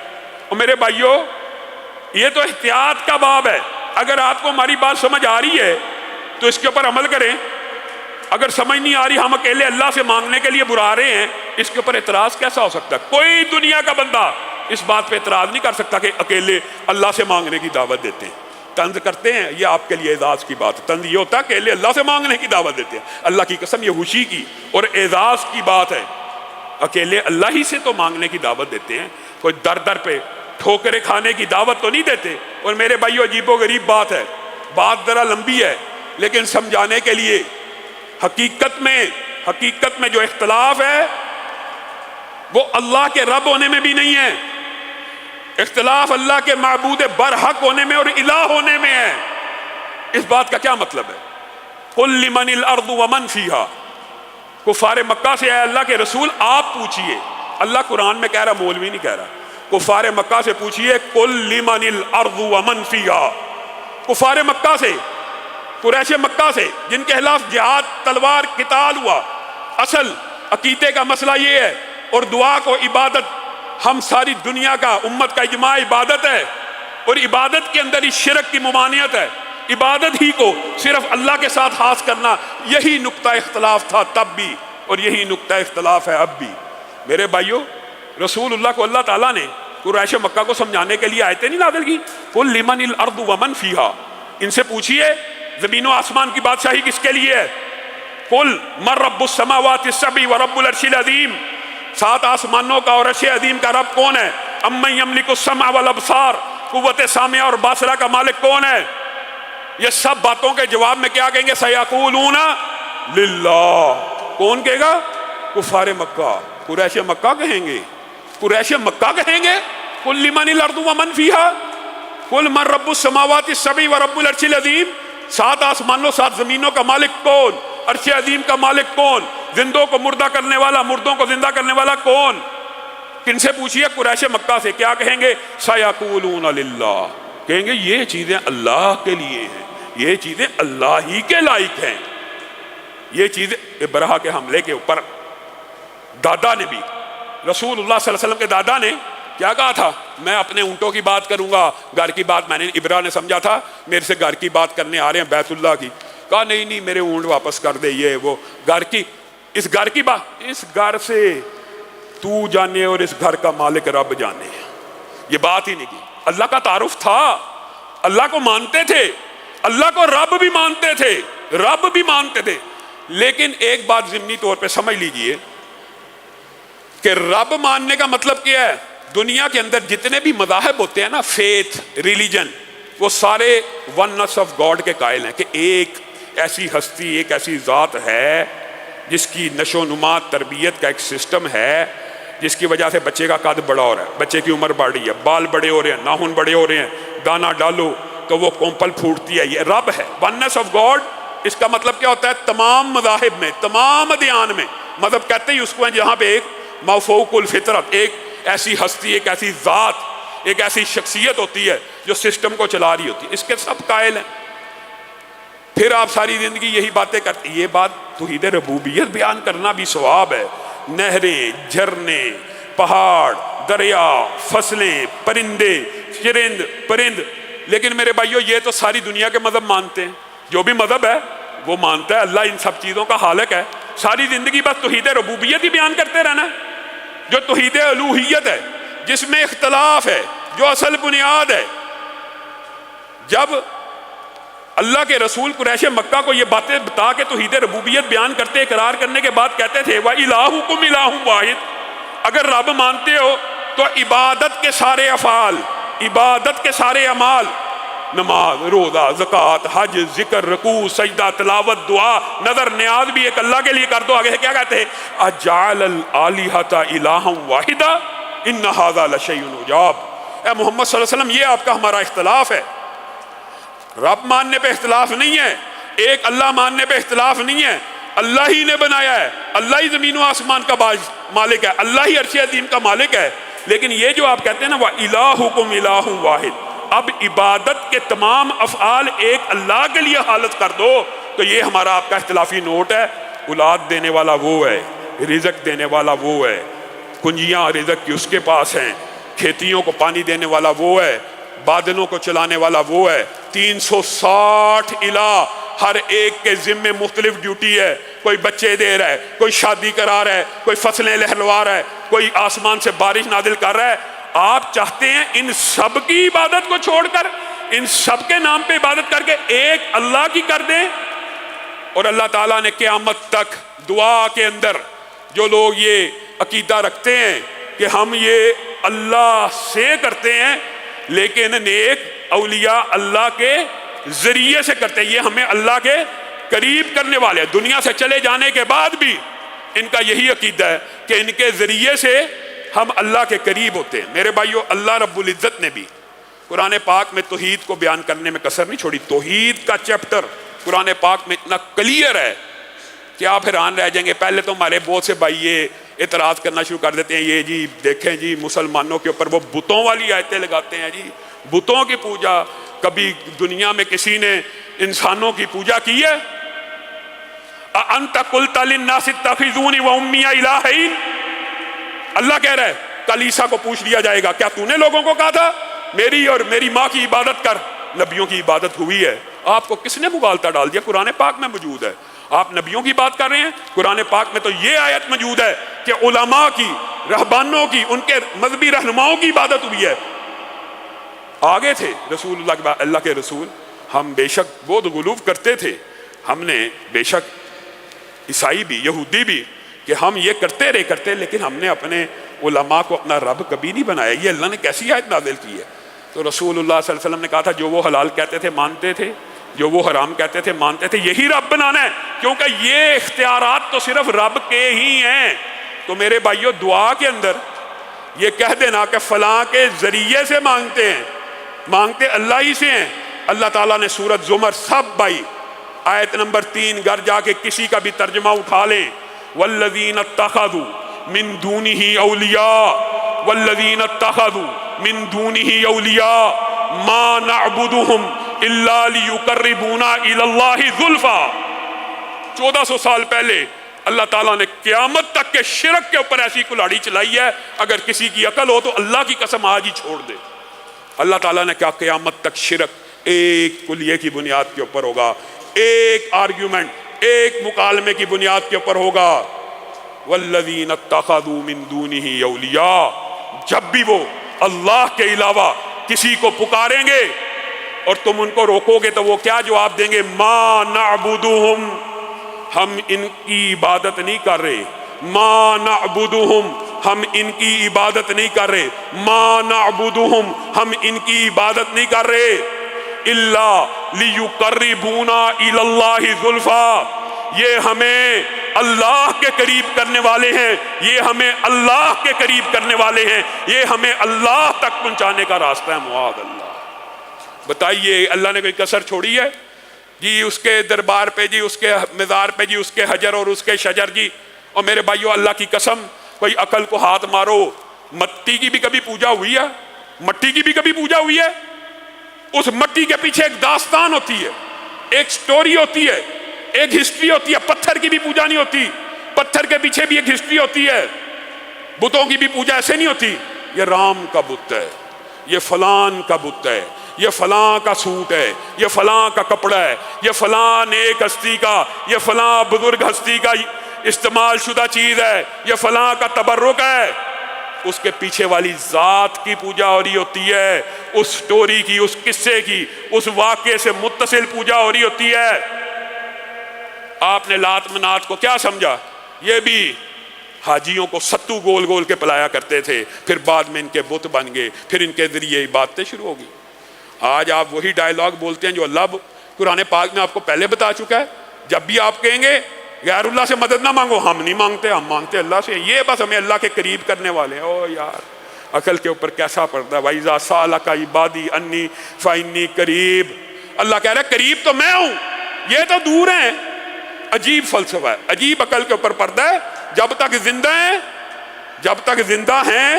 اور میرے بھائیوں، یہ تو احتیاط کا باب ہے، اگر آپ کو ہماری بات سمجھ آ رہی ہے تو اس کے اوپر عمل کریں، اگر سمجھ نہیں آ رہی، ہم اکیلے اللہ سے مانگنے کے لیے بلا رہے ہیں، اس کے اوپر اعتراض کیسا ہو سکتا ہے؟ کوئی دنیا کا بندہ اس بات پہ اعتراض نہیں کر سکتا کہ اکیلے اللہ سے مانگنے کی دعوت دیتے ہیں، طنز کرتے ہیں، یہ آپ کے لیے اعزاز کی بات ہے۔ طنز یہ ہوتا ہے اکیلے اللہ سے مانگنے کی دعوت دیتے ہیں، اللہ کی قسم یہ خوشی کی اور اعزاز کی بات ہے، اکیلے اللہ ہی سے تو مانگنے کی دعوت دیتے ہیں، کوئی در در پہ ٹھوکریں کھانے کی دعوت تو نہیں دیتے۔ اور میرے بھائیو، عجیب و غریب بات ہے، بات ذرا لمبی ہے لیکن سمجھانے کے لیے، حقیقت میں جو اختلاف ہے وہ اللہ کے رب ہونے میں بھی نہیں ہے، اختلاف اللہ کے معبود برحق ہونے میں اور الہ ہونے میں ہے۔ اس بات کا کیا مطلب ہے؟ قل لمن الارض ومن فیہا، کفار مکہ سے اے اللہ کے رسول آپ پوچھئے، اللہ قرآن میں کہہ رہا، مولوی نہیں کہہ رہا، کفار مکہ سے پوچھئے، قل لمن الارض ومن فیہا، کفار مکہ سے، قریش مکہ سے، جن کے خلاف جہاد، تلوار، قتال ہوا۔ اصل عقیدے کا مسئلہ یہ ہے، اور دعا کو عبادت، ہم ساری دنیا کا امت کا اجماع عبادت ہے، اور عبادت کے اندر ہی شرک کی ممانعت ہے، عبادت ہی کو صرف اللہ کے ساتھ خاص کرنا، یہی نقطہ اختلاف تھا تب بھی اور یہی نقطہ اختلاف ہے اب بھی۔ میرے بھائیو، رسول اللہ کو اللہ تعالیٰ نے قریش مکہ کو سمجھانے کے لیے آیتیں نہیں نازل کی، قل لمن الارض ومن فیہا، ان سے پوچھئے زمین و آسمان کی بادشاہی کس کے لیے ہے؟ قل من رب السماوات السبع ورب العرش العظیم، 7 آسمانوں کا اور عرش عظیم کا رب کون ہے؟ امن یملک السمع والابصار، قوت سامعہ اور باصرہ کا مالک کون ہے؟ یہ سب باتوں کے جواب میں کیا کہیں گے؟ سیقولون للہ۔ کون کہے گا؟ کفار مکہ، قریش مکہ کہیں گے، قریش مکہ کہیں گے قل لمن الارض ومن فیہا، قل من رب السماوات السبع ورب العرش العظیم، 7 آسمانوں 7 زمینوں کا مالک کون؟ عرش عظیم کا مالک کون؟ زندوں کو مردہ کرنے والا، مردوں کو زندہ کرنے والا کون؟ کن سے پوچھئے؟ قریش مکہ سے۔ کیا کہیں گے؟ سیقولون للہ، کہیں گے یہ چیزیں اللہ کے لیے ہیں، یہ چیزیں اللہ ہی کے لائق ہیں۔ یہ چیزیں ابرہہ کے حملے کے اوپر دادا نے بھی، رسول اللہ صلی اللہ علیہ وسلم کے دادا نے کیا کہا تھا؟ میں اپنے اونٹوں کی بات کروں گا، گھر کی بات، میں نے ابرہ نے سمجھا تھا میرے سے گھر کی بات کرنے آ رہے ہیں بیت اللہ کی، کہا نہیں میرے اونٹ واپس کر دے، یہ وہ گھر کی، اس گھر کی بات، اس گھر سے تو جانے اور اس گھر کا مالک رب جانے، یہ بات ہی نہیں کی۔ اللہ کا تعارف تھا، اللہ کو مانتے تھے، اللہ کو رب بھی مانتے تھے، رب بھی مانتے تھے، لیکن ایک بات ضمنی طور پہ سمجھ لیجئے کہ رب ماننے کا مطلب کیا ہے؟ دنیا کے اندر جتنے بھی مذاہب ہوتے ہیں نا، فیتھ، ریلیجن، وہ سارے ونس آف گاڈ کے قائل ہیں کہ ایک ایسی ہستی، ایک ایسی ذات ہے جس کی نشو و نما، تربیت کا ایک سسٹم ہے، جس کی وجہ سے بچے کا قد بڑا ہو رہا ہے، بچے کی عمر بڑھ رہی ہے، بال بڑے ہو رہے ہیں، ناخن بڑے ہو رہے ہیں، دانا ڈالو تو وہ کومپل پھوٹتی ہے، یہ رب ہے۔ ونس آف گاڈ اس کا مطلب کیا ہوتا ہے؟ تمام مذاہب میں، تمام ادیان میں مذہب کہتے ہی اس کو ہیں جہاں پہ ایک مافوق الفطرت، ایک ایسی ہستی، ایک ایسی ذات، ایک ایسی شخصیت ہوتی ہے جو سسٹم کو چلا رہی ہوتی ہے، اس کے سب قائل ہیں۔ پھر آپ ساری زندگی یہی باتیں کرتے، یہ بات توحید ربوبیت بیان کرنا بھی ثواب ہے، نہریں، جھرنے، پہاڑ، دریا، فصلیں، پرندے، چرند پرند، لیکن میرے بھائیو یہ تو ساری دنیا کے مذہب مانتے ہیں، جو بھی مذہب ہے وہ مانتا ہے اللہ ان سب چیزوں کا خالق ہے، ساری زندگی بس توحید ربوبیت ہی بیان کرتے رہنا ہے۔ جو توحید الوہیت ہے، جس میں اختلاف ہے، جو اصل بنیاد ہے، جب اللہ کے رسول قریش مکہ کو یہ باتیں بتا کے توحید ربوبیت بیان کرتے، اقرار کرنے کے بعد کہتے تھے وَإِلَٰهُكُمْ إِلَٰهٌ وَاحِدٌ، اگر رب مانتے ہو تو عبادت کے سارے افعال، عبادت کے سارے اعمال، نماز، روزہ، زکوٰۃ، حج، ذکر، رکوع، سجدہ، تلاوت، دعا، نظر، نیاز بھی ایک اللہ کے لیے کر دو۔ آگے سے کیا کہتے ہیں؟ اجعل الآلہۃ الہا واحدا ان ھذا لشیء عجاب۔ اے محمد صلی اللہ علیہ وسلم، یہ آپ کا ہمارا اختلاف ہے، رب ماننے پہ اختلاف نہیں ہے، ایک اللہ ماننے پہ اختلاف نہیں ہے، اللہ ہی نے بنایا ہے، اللہ ہی زمین و آسمان کا مالک ہے، اللہ ہی عرش عظیم کا مالک ہے، لیکن یہ جو آپ کہتے ہیں نا وَإِلَٰهُكُمْ إِلَٰهٌ وَاحِدٌ، اب عبادت کے تمام افعال ایک اللہ کے لیے حالت کر دو، تو یہ ہمارا آپ کا اختلافی نوٹ ہے۔ اولاد دینے والا وہ ہے، رزق دینے والا وہ ہے، کنجیاں رزق کی اس کے پاس ہیں، کھیتیوں کو پانی دینے والا وہ ہے، بادلوں کو چلانے والا وہ ہے، 360 الہ، ہر ایک کے ذمے مختلف ڈیوٹی ہے، کوئی بچے دے رہا ہے، کوئی شادی کرا رہا ہے، کوئی فصلیں لہلوا رہا ہے، کوئی آسمان سے بارش نازل کر رہا ہے۔ آپ چاہتے ہیں ان سب کی عبادت کو چھوڑ کر، ان سب کے نام پہ عبادت کر کے ایک اللہ کی کر دیں؟ اور اللہ تعالیٰ نے قیامت تک دعا کے اندر جو لوگ یہ عقیدہ رکھتے ہیں کہ ہم یہ اللہ سے کرتے ہیں لیکن نیک اولیاء اللہ کے ذریعے سے کرتے ہیں، یہ ہمیں اللہ کے قریب کرنے والے ہیں، دنیا سے چلے جانے کے بعد بھی ان کا یہی عقیدہ ہے کہ ان کے ذریعے سے ہم اللہ کے قریب ہوتے ہیں۔ میرے بھائیو، اللہ رب العزت نے بھی قرآن پاک میں توحید کو بیان کرنے میں کسر نہیں چھوڑی۔ توحید کا چیپٹر قرآن پاک میں اتنا کلیئر ہے کہ آپ حیران رہ جائیں گے۔ پہلے تو ہمارے بہت سے بھائی یہ اعتراض کرنا شروع کر دیتے ہیں، یہ جی دیکھیں جی مسلمانوں کے اوپر وہ بتوں والی آیتیں لگاتے ہیں، جی بتوں کی پوجا، کبھی دنیا میں کسی نے انسانوں کی پوجا کی ہے؟ أَأَنْتَ قُلْتَ لِلنَّاسِ اتَّخِذُونِي وَأُمِّيَ إِلَٰهَيْنِ، اللہ کہہ رہا ہے، کل عیسیٰ کو پوچھ لیا جائے گا کیا تو نے لوگوں کو کہا تھا میری اور میری ماں کی عبادت کر؟ نبیوں کی عبادت ہوئی ہے، آپ کو کس نے مغالطہ ڈال دیا؟ قرآن پاک میں موجود ہے۔ آپ نبیوں کی بات کر رہے ہیں، قرآن پاک میں تو یہ آیت موجود ہے کہ علماء کی، رہبانوں کی، ان کے مذہبی رہنماؤں کی عبادت ہوئی ہے۔ آگے تھے رسول اللہ کے رسول، ہم بے شک بہت غلو کرتے تھے، ہم نے بے شک عیسائی بھی، یہودی بھی، کہ ہم یہ کرتے رہے کرتے، لیکن ہم نے اپنے علماء کو اپنا رب کبھی نہیں بنایا۔ یہ اللہ نے کیسی آیت نازل کی ہے؟ تو رسول اللہ صلی اللہ علیہ وسلم نے کہا تھا جو وہ حلال کہتے تھے مانتے تھے، جو وہ حرام کہتے تھے مانتے تھے، یہی رب بنانا ہے، کیونکہ یہ اختیارات تو صرف رب کے ہی ہیں۔ تو میرے بھائیو، دعا کے اندر یہ کہہ دینا کہ فلاں کے ذریعے سے مانگتے ہیں، مانگتے اللہ ہی سے ہیں۔ اللہ تعالیٰ نے سورۃ زمر، سب بھائی آیت نمبر 3 گھر جا کے کسی کا بھی ترجمہ اٹھا لیں، والذین اتخذوا من دونہ اولیاء، والذین اتخذوا من دونہ اولیاء ما نعبدہم الا لیقربونا الی اللہ زلفی۔ 1400 سال پہلے اللہ تعالیٰ نے قیامت تک کے شرک کے اوپر ایسی کلاڑی چلائی ہے، اگر کسی کی عقل ہو تو اللہ کی قسم آج ہی چھوڑ دے۔ اللہ تعالیٰ نے کہا قیامت تک شرک ایک کلیے کی بنیاد کے اوپر ہوگا، ایک آرگیومنٹ، ایک مکالمے کی بنیاد کے اوپر ہوگا۔ والذین اتخذوا من دونہ اولیاء، جب بھی وہ اللہ کے علاوہ کسی کو پکاریں گے اور تم ان کو روکو گے تو وہ کیا جواب دیں گے؟ ما نعبدہم، ہم ان کی عبادت نہیں کر رہے، ما نعبدہم، ہم ان کی عبادت نہیں کر رہے، ما نعبدہم، ہم ان کی عبادت نہیں کر رہے، الا لیقربونا الی اللہ زلفیٰ، یہ ہمیں اللہ کے قریب کرنے والے ہیں، یہ ہمیں اللہ کے قریب کرنے والے ہیں، یہ ہمیں اللہ تک پہنچانے کا راستہ ہے۔ معاذ اللہ۔ بتائیے اللہ نے کوئی کسر چھوڑی ہے جی؟ اس کے دربار پہ جی، اس کے مزار پہ جی، اس کے حجر اور اس کے شجر جی۔ اور میرے بھائیو اللہ کی قسم، کوئی عقل کو ہاتھ مارو، مٹی کی بھی کبھی پوجا ہوئی ہے؟ مٹی کی بھی کبھی پوجا ہوئی ہے؟ اس مٹی کے پیچھے ایک داستان ہوتی ہے، ایک سٹوری ہوتی ہے، ایک ہسٹری ہوتی ہے۔ پتھر کی بھی پوجا نہیں ہوتی، پتھر کے پیچھے بھی ایک ہسٹری ہوتی ہے۔ بتوں کی بھی پوجا ایسے نہیں ہوتی، یہ رام کا بت ہے، یہ فلان کا بت ہے، یہ فلاں کا سوٹ ہے، یہ فلاں کا کپڑا ہے، یہ فلاں نیک ہستی کا، یہ فلاں بزرگ ہستی کا استعمال شدہ چیز ہے، یہ فلاں کا تبرک ہے۔ اس کے پیچھے والی ذات کی پوجا ہو رہی ہوتی ہے، اس سٹوری کی، اس قصے کی، اس واقعے سے متصل پوجا ہو رہی ہوتی ہے۔ آپ نے لات منات کو کیا سمجھا؟ یہ بھی حاجیوں کو ستو گول گول کے پلایا کرتے تھے، پھر بعد میں ان کے بت بن گئے، پھر ان کے ذریعے عبادتیں شروع ہو گئی۔ آج آپ وہی ڈائیلاگ بولتے ہیں جو اللہ قرآن پاک میں آپ کو پہلے بتا چکا ہے۔ جب بھی آپ کہیں گے غیر اللہ سے مدد نہ مانگو، ہم نہیں مانگتے، ہم مانگتے اللہ سے، یہ بس ہمیں اللہ کے قریب کرنے والے ہیں۔ او یار، عقل کے اوپر کیسا پڑتا ہے۔ وَإِذَا سَأَلَكَ عِبَادِي عَنِّي فَإِنِّي قَرِيبٌ، اللہ کہہ رہا ہے قریب تو میں ہوں، یہ تو دور ہیں۔ عجیب فلسفہ ہے، عجیب عقل کے اوپر پردہ ہے۔ جب تک زندہ ہیں، جب تک زندہ ہیں،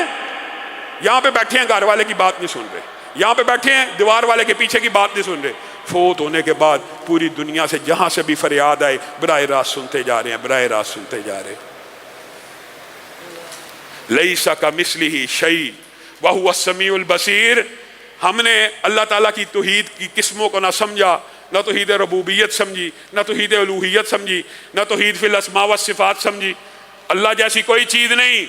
یہاں پہ بیٹھے ہیں گھر والے کی بات نہیں سن رہے، یہاں پہ بیٹھے ہیں دیوار والے کے پیچھے کی بات نہیں سن رہے، فوت ہونے کے بعد پوری دنیا سے جہاں سے بھی فریاد آئے براہ راست سنتے جا رہے ہیں، براہ راست سنتے جا رہے ہیں۔ لیس کمثلہ شیء وہو السمیع البصیر۔ ہم نے اللہ تعالیٰ کی توحید کی قسموں کو نہ سمجھا، نہ توحید ربوبیت سمجھی، نہ توحید الوہیت سمجھی، نہ توحید فی الاسماء والصفات سمجھی۔ اللہ جیسی کوئی چیز نہیں،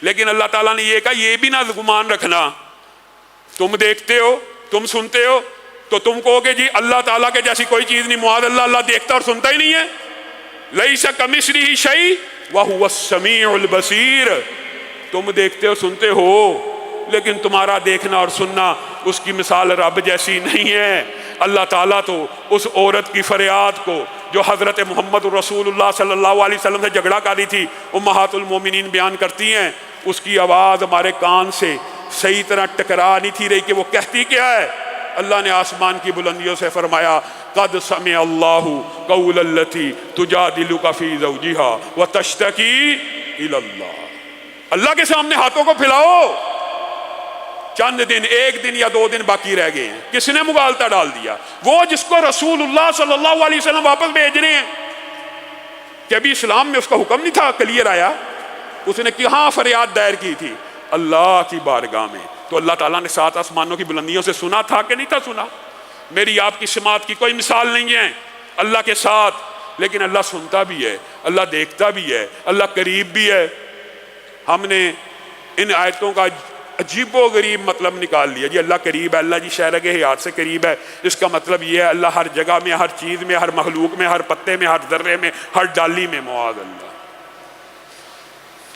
لیکن اللہ تعالیٰ نے یہ کہا یہ بھی نہ گمان رکھنا، تم دیکھتے ہو، تم سنتے ہو، تو تم کہو گے جی اللہ تعالیٰ کے جیسی کوئی چیز نہیں، معاذ اللہ، اللہ دیکھتا اور سنتا ہی نہیں ہے۔ لیس کمثلہ شیء وہو السمیع البصیر۔ تم دیکھتے ہو سنتے ہو، لیکن تمہارا دیکھنا اور سننا اس کی مثال رب جیسی نہیں ہے۔ اللہ تعالیٰ تو اس عورت کی فریاد کو جو حضرت محمد رسول اللہ صلی اللہ علیہ وسلم سے جھگڑا کری تھی، امہات المومنین بیان کرتی ہیں، اس کی آواز ہمارے کان سے صحیح طرح ٹکرا نہیں تھی رہی کہ وہ کہتی کیا ہے۔ اللہ نے آسمان کی بلندیوں سے فرمایا قد سمع اللہ قول التی تجادلک فی زوجہا وتشتکی الی اللہ۔ اللہ کے سامنے ہاتھوں کو پھیلاؤ، چند دن، ایک دن یا 2 دن باقی رہ گئے ہیں۔ کس نے مغالطہ ڈال دیا؟ وہ جس کو رسول اللہ صلی اللہ علیہ وسلم واپس بھیج رہے ہیں۔ کہ ابھی اسلام میں اس کا حکم نہیں تھا کلیئر آیا؟ اس نے کہاں فریاد دائر کی تھی؟ اللہ کی بارگاہ میں۔ تو اللہ تعالیٰ نے 7 آسمانوں کی بلندیوں سے سنا تھا کہ نہیں تھا سنا؟ میری آپ کی سماعت کی کوئی مثال نہیں ہے اللہ کے ساتھ، لیکن اللہ سنتا بھی ہے، اللہ دیکھتا بھی ہے، اللہ قریب بھی ہے۔ ہم نے ان آیتوں کا عجیب و غریب مطلب نکال لیا جی اللہ قریب ہے، اللہ جی شہرگ حیات سے قریب ہے۔ اس کا مطلب یہ ہے اللہ ہر جگہ میں، ہر چیز میں، ہر مخلوق میں، ہر پتے میں، ہر ذرے میں، ہر ڈالی میں۔ معاذ اللہ،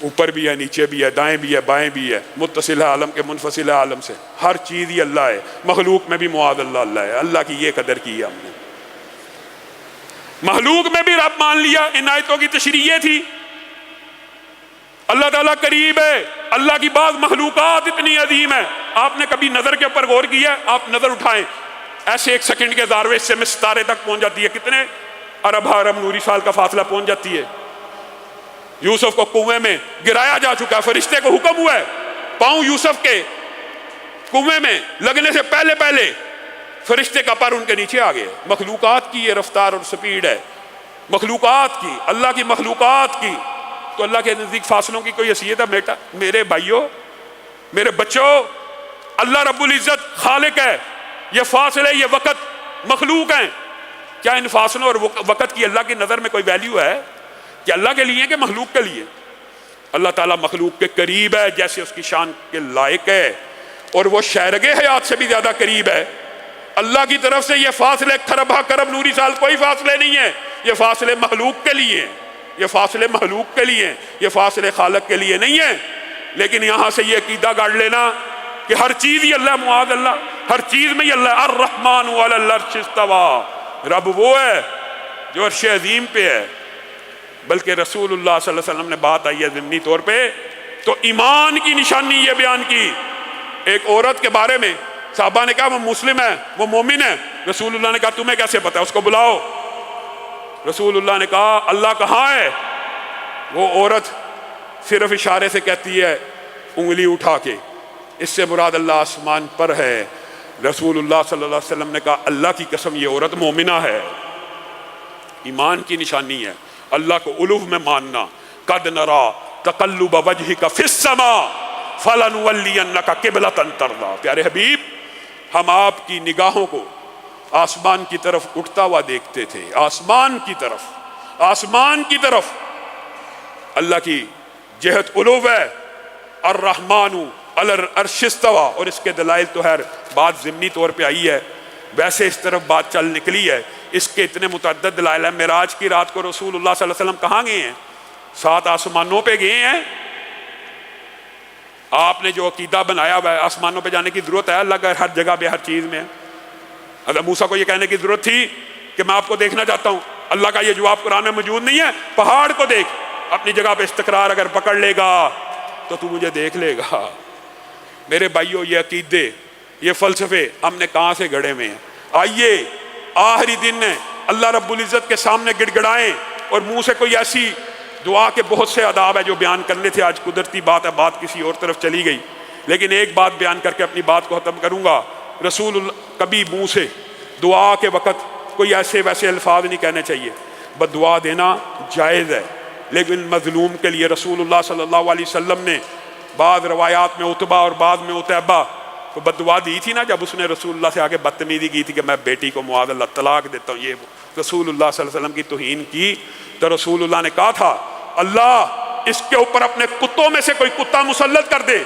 اوپر بھی ہے، نیچے بھی ہے، دائیں بھی ہے، بائیں بھی ہے، متصل ہے عالم کے منفصل ہے عالم سے، ہر چیز ہی اللہ ہے۔ مخلوق میں بھی معاذ اللہ اللہ ہے۔ اللہ کی یہ قدر کی ہے ہم نے، مخلوق میں بھی رب مان لیا۔ ان آیتوں کی تشریح یہ تھی اللہ تعالیٰ قریب ہے۔ اللہ کی بعض مخلوقات اتنی عظیم ہے، آپ نے کبھی نظر کے اوپر غور کیا ہے؟ آپ نظر اٹھائیں، ایسے 1 سیکنڈ کے ذروے سے میں ستارے تک پہنچ جاتی ہے، کتنے ارب نوری سال کا فاصلہ پہنچ جاتی ہے۔ یوسف کو کنویں میں گرایا جا چکا ہے، فرشتے کو حکم ہوا ہے پاؤں یوسف کے کنویں میں لگنے سے پہلے پہلے فرشتے کا پر ان کے نیچے آ گئے۔ مخلوقات کی یہ رفتار اور سپیڈ ہے، مخلوقات کی، اللہ کی مخلوقات کی۔ تو اللہ کے نزدیک فاصلوں کی کوئی حیثیت ہے؟ بیٹا، میرے بھائیوں، میرے بچوں، اللہ رب العزت خالق ہے، یہ فاصلے، یہ وقت مخلوق ہیں۔ کیا ان فاصلوں اور وقت کی اللہ کی نظر میں کوئی ویلیو ہے؟ کہ اللہ کے لیے کہ مخلوق کے لیے؟ اللہ تعالیٰ مخلوق کے قریب ہے جیسے اس کی شان کے لائق ہے، اور وہ شہرگ حیات سے بھی زیادہ قریب ہے۔ اللہ کی طرف سے یہ فاصلے کھربہ کرب نوری سال کوئی فاصلے نہیں ہے، یہ فاصلے مخلوق کے لیے ہیں، یہ فاصلے مخلوق کے لیے ہیں، یہ فاصلے خالق کے لیے نہیں ہیں۔ لیکن یہاں سے یہ عقیدہ گاڑ لینا کہ ہر چیز ہی اللہ، معاذ اللہ، ہر چیز میں ہی اللہ، الرحمن علی العرش استویٰ، رب وہ ہے جو عرش عظیم پہ ہے۔ بلکہ رسول اللہ صلی اللہ علیہ وسلم نے بات آئی ہے ضمنی طور پہ تو ایمان کی نشانی یہ بیان کی۔ ایک عورت کے بارے میں صحابہ نے کہا وہ مسلم ہے، وہ مومن ہے، رسول اللہ نے کہا تمہیں کیسے پتا ہے، اس کو بلاؤ۔ رسول اللہ نے کہا اللہ کہاں ہے؟ وہ عورت صرف اشارے سے کہتی ہے انگلی اٹھا کے، اس سے مراد اللہ آسمان پر ہے۔ رسول اللہ صلی اللہ علیہ وسلم نے کہا اللہ کی قسم یہ عورت مومنہ ہے۔ ایمان کی نشانی ہے اللہ کو الوہ میں ماننا۔ قد نرا تقلب وجہک فی السماء فلنولینک قبلۃ ترضیٰ۔ پیارے حبیب، ہم آپ کی نگاہوں کو آسمان کی طرف اٹھتا ہوا دیکھتے تھے، آسمان کی طرف، آسمان کی طرف۔ اللہ کی جہت الوہ ہے، الرحمن علی العرش استویٰ، اور اس کے دلائل تو خیر بات ضمنی طور پہ آئی ہے، ویسے اس طرف بات چل نکلی ہے۔ اس کے اتنے متعدد دلائل ہیں۔ معراج کی رات کو رسول اللہ صلی اللہ علیہ وسلم کہاں گئے ہیں؟ 7 آسمانوں پہ گئے ہیں۔ آپ نے جو عقیدہ بنایا ہوا ہے آسمانوں پہ جانے کی ضرورت ہے؟ اللہ کا ہر جگہ پہ ہر چیز میں ہے۔ حضرت موسیٰ کو یہ کہنے کی ضرورت تھی کہ میں آپ کو دیکھنا چاہتا ہوں؟ اللہ کا یہ جواب قرآن میں موجود نہیں ہے؟ پہاڑ کو دیکھ، اپنی جگہ پہ استقرار اگر پکڑ لے گا تو تو مجھے دیکھ لے گا۔ میرے بھائیوں، یہ عقیدے، یہ فلسفے ہم نے کہاں سے گڑھے ہوئے ہیں؟ آئیے آخری دن ہے، اللہ رب العزت کے سامنے گڑ گڑائیں اور منہ سے کوئی ایسی دعا کے بہت سے آداب ہے جو بیان کرنے تھے، آج قدرتی بات ہے، بات کسی اور طرف چلی گئی، لیکن ایک بات بیان کر کے اپنی بات کو ختم کروں گا۔ رسول اللہ کبھی منہ سے دعا کے وقت کوئی ایسے ویسے الفاظ نہیں کہنے چاہیے۔ بد دعا دینا جائز ہے، لیکن مظلوم کے لیے رسول اللہ صلی اللہ علیہ وسلم نے بعض روایات میں عتبہ اور بعض میں عتیبہ کو بد دعا دی تھی نا، جب اس نے رسول اللہ سے آگے بدتمیزی کی تھی کہ میں بیٹی کو معاذ اللہ طلاق دیتا ہوں، یہ رسول اللہ صلی اللہ علیہ وسلم کی توہین کی، تو رسول اللہ نے کہا تھا اللہ اس کے اوپر اپنے کتوں میں سے کوئی کتا مسلط کر دے۔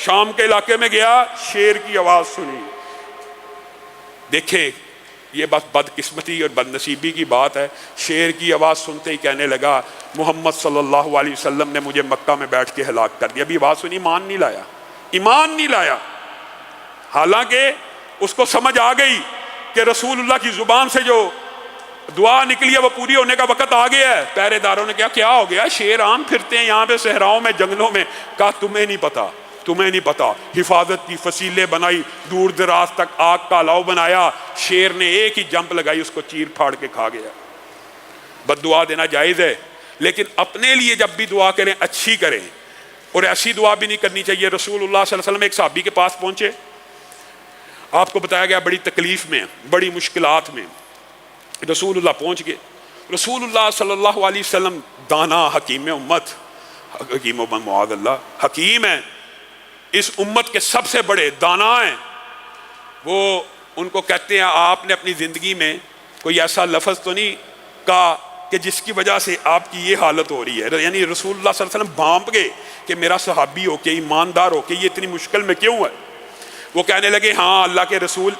شام کے علاقے میں گیا، شیر کی آواز سنی، دیکھے یہ بس بدقسمتی اور بد نصیبی کی بات ہے، شیر کی آواز سنتے ہی کہنے لگا محمد صلی اللہ علیہ وسلم نے مجھے مکہ میں بیٹھ کے ہلاک کر دیا۔ ابھی آواز سنی، ایمان نہیں لایا، ایمان نہیں لایا، حالانکہ اس کو سمجھ آ گئی کہ رسول اللہ کی زبان سے جو دعا نکلی ہے وہ پوری ہونے کا وقت آ گیا ہے۔ پہرے داروں نے کہا کیا ہو گیا؟ شیر عام پھرتے ہیں یہاں پہ صحراؤں میں، جنگلوں میں۔ کہا تمہیں نہیں پتا، تمہیں نہیں پتا، حفاظت کی فصیلیں بنائی، دور دراز تک آگ کا الاؤ بنایا، شیر نے ایک ہی جمپ لگائی، اس کو چیر پھاڑ کے کھا گیا۔ بد دعا دینا جائز ہے، لیکن اپنے لیے جب بھی دعا کریں اچھی کریں، اور ایسی دعا بھی نہیں کرنی چاہیے۔ رسول اللہ صلی اللہ علیہ وسلم ایک صحابی کے پاس پہنچے، آپ کو بتایا گیا بڑی تکلیف میں، بڑی مشکلات میں، رسول اللہ پہنچ گئے۔ رسول اللہ صلی اللہ علیہ وسلم دانا حکیم امت، حکیم امت معاذ اللہ حکیم ہے، اس امت کے سب سے بڑے دانا ہیں۔ وہ ان کو کہتے ہیں آپ نے اپنی زندگی میں کوئی ایسا لفظ تو نہیں کہا کہ جس کی وجہ سے آپ کی یہ حالت ہو رہی ہے؟ یعنی رسول اللہ صلی اللہ علیہ وسلم بھانپ گئے کہ میرا صحابی ہو کے، ایماندار ہو کے یہ اتنی مشکل میں کیوں ہے؟ وہ کہنے لگے ہاں اللہ کے رسول،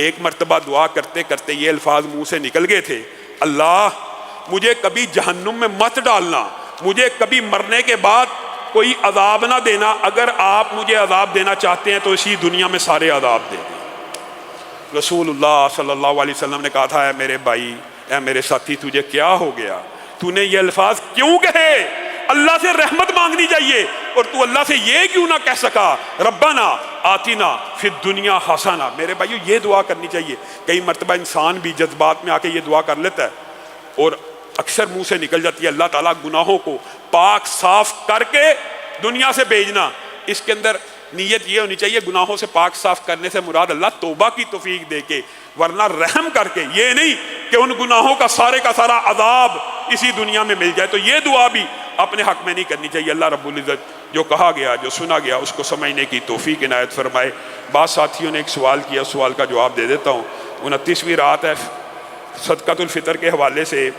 ایک مرتبہ دعا کرتے کرتے یہ الفاظ منہ سے نکل گئے تھے، اللہ مجھے کبھی جہنم میں مت ڈالنا، مجھے کبھی مرنے کے بعد کوئی عذاب نہ دینا، اگر آپ مجھے عذاب دینا چاہتے ہیں تو اسی دنیا میں سارے عذاب دے دیں۔ رسول اللہ صلی اللہ علیہ وسلم نے کہا تھا اے میرے بھائی، اے میرے ساتھی، تجھے کیا ہو گیا؟ تو نے یہ الفاظ کیوں کہے؟ اللہ سے رحمت مانگنی چاہیے، اور تو اللہ سے یہ کیوں نہ کہہ سکا ربنا آتنا فی الدنیا حسنہ؟ میرے بھائیو یہ دعا کرنی چاہیے۔ کئی مرتبہ انسان بھی جذبات میں آ کے یہ دعا کر لیتا ہے اور اکثر منہ سے نکل جاتی ہے، اللہ تعالیٰ گناہوں کو پاک صاف کر کے دنیا سے بھیجنا۔ اس کے اندر نیت یہ ہونی چاہیے گناہوں سے پاک صاف کرنے سے مراد اللہ توبہ کی توفیق دے کے، ورنہ رحم کر کے، یہ نہیں کہ ان گناہوں کا سارا عذاب اسی دنیا میں مل جائے۔ تو یہ دعا بھی اپنے حق میں نہیں کرنی چاہیے۔ اللہ رب العزت جو کہا گیا، جو سنا گیا، اس کو سمجھنے کی توفیق عنایت فرمائے۔ بعض ساتھیوں نے ایک سوال کیا، اس سوال کا جواب دے دیتا ہوں۔ 29ویں رات ہے، صدقۃ الفطر کے حوالے سے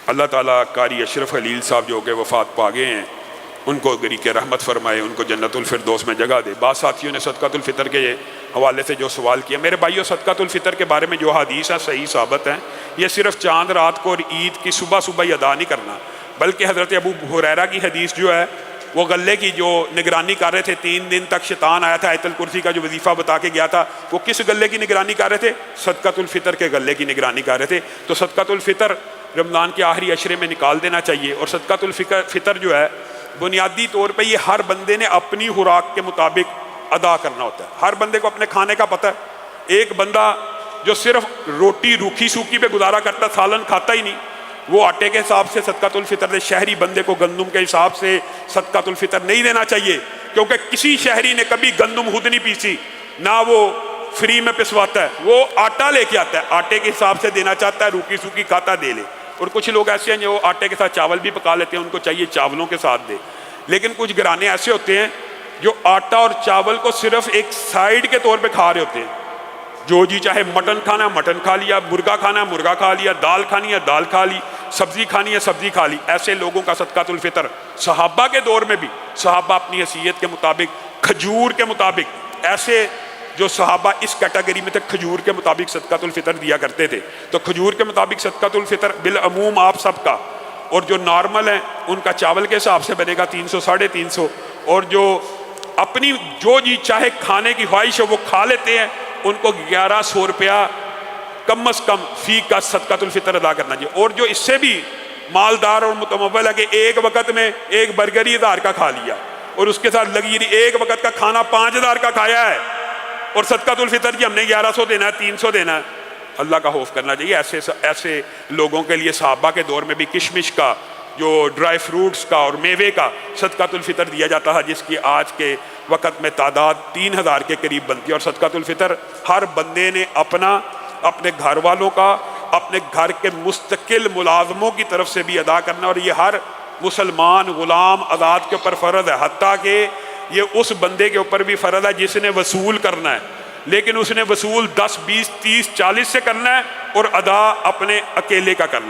اللہ تعالیٰ قاری اشرف خلیل صاحب جو کہ وفات پا گئے ہیں، ان کو گری رحمت فرمائے، ان کو جنت الفردوس میں جگہ دے۔ بعض ساتھیوں نے صدقۃ الفطر کے حوالے سے جو سوال کیا، میرے بھائیو صدقۃ الفطر کے بارے میں جو حدیث ہے صحیح ثابت ہیں، یہ صرف چاند رات کو اور عید کی صبح صبح ہی ادا نہیں کرنا، بلکہ حضرت ابو ہریرہ کی حدیث جو ہے وہ غلے کی جو نگرانی کر رہے تھے، 3 دن تک شیطان آیا تھا، آیت الکرسی کا جو وظیفہ بتا کے گیا تھا، وہ کس غلے کی نگرانی کر رہے تھے؟ صدقۃ الفطر کے غلے کی نگرانی کر رہے تھے۔ تو صدقۃ الفطر رمضان کے آخری عشرے میں نکال دینا چاہیے، اور صدقۃ الفطر جو ہے بنیادی طور پہ یہ ہر بندے نے اپنی خوراک کے مطابق ادا کرنا ہوتا ہے۔ ہر بندے کو اپنے کھانے کا پتہ ہے۔ ایک بندہ جو صرف روٹی روکھی سوکھی پہ گزارا کرتا، سالن کھاتا ہی نہیں، وہ آٹے کے حساب سے صدقۃ الفطر دے۔ شہری بندے کو گندم کے حساب سے صدقۃ الفطر نہیں دینا چاہیے، کیونکہ کسی شہری نے کبھی گندم خود نہیں پیسی، نہ وہ فری میں پسواتا ہے، وہ آٹا لے کے آتا ہے، آٹے کے حساب سے دینا چاہتا ہے، روکی سوکھی کھاتا دے لے۔ اور کچھ لوگ ایسے ہیں جو آٹے کے ساتھ چاول بھی پکا لیتے ہیں، ان کو چاہیے چاولوں کے ساتھ دے۔ لیکن کچھ گھرانے ایسے ہوتے ہیں جو آٹا اور چاول کو صرف ایک سائیڈ کے طور پہ کھا رہے ہوتے ہیں، جو جی چاہے مٹن کھانا مٹن کھا لیا، مرغا کھانا مرغا کھا لیا، دال کھانی ہے دال کھا لی، سبزی کھانی ہے سبزی کھا لی۔ ایسے لوگوں کا صدقۃ الفطر صحابہ کے دور میں بھی، صحابہ اپنی حیثیت کے مطابق کھجور کے مطابق، ایسے جو صحابہ اس کیٹیگری میں تھے کھجور کے مطابق صدقۃ الفطر دیا کرتے تھے۔ تو کھجور کے مطابق صدقۃ الفطر بالعموم آپ سب کا، اور جو نارمل ہیں ان کا چاول کے حساب سے بنے گا 300 350، اور جو اپنی جو جی چاہے کھانے کی خواہش ہے وہ کھا لیتے ہیں، ان کو 1100 روپیہ کم از کم فی کا صدقۃ الفطر ادا کرنا چاہیے۔ اور جو اس سے بھی مالدار اور متمول ہے کہ ایک وقت میں ایک برگر ہی 1000 کا کھا لیا، اور اس کے ساتھ لگی ایک وقت کا کھانا 5000 کا کھایا ہے، اور صدقۃ الفطر کی ہم نے 1100 دینا ہے 300 دینا ہے، اللہ کا خوف کرنا چاہیے۔ ایسے لوگوں کے لیے صحابہ کے دور میں بھی کشمش کا، جو ڈرائی فروٹس کا اور میوے کا صدقۃ الفطر دیا جاتا ہے، جس کی آج کے وقت میں تعداد 3000 کے قریب بنتی ہے۔ اور صدقۃ الفطر ہر بندے نے اپنے گھر والوں کا، اپنے گھر کے مستقل ملازموں کی طرف سے بھی ادا کرنا، اور یہ ہر مسلمان غلام آزاد کے اوپر فرض ہے، حتیٰ کہ یہ اس بندے کے اوپر بھی فرض ہے جس نے وصول کرنا ہے، لیکن اس نے وصول 10 20 30 40 سے کرنا ہے، اور ادا اپنے اکیلے کا کرنا ہے۔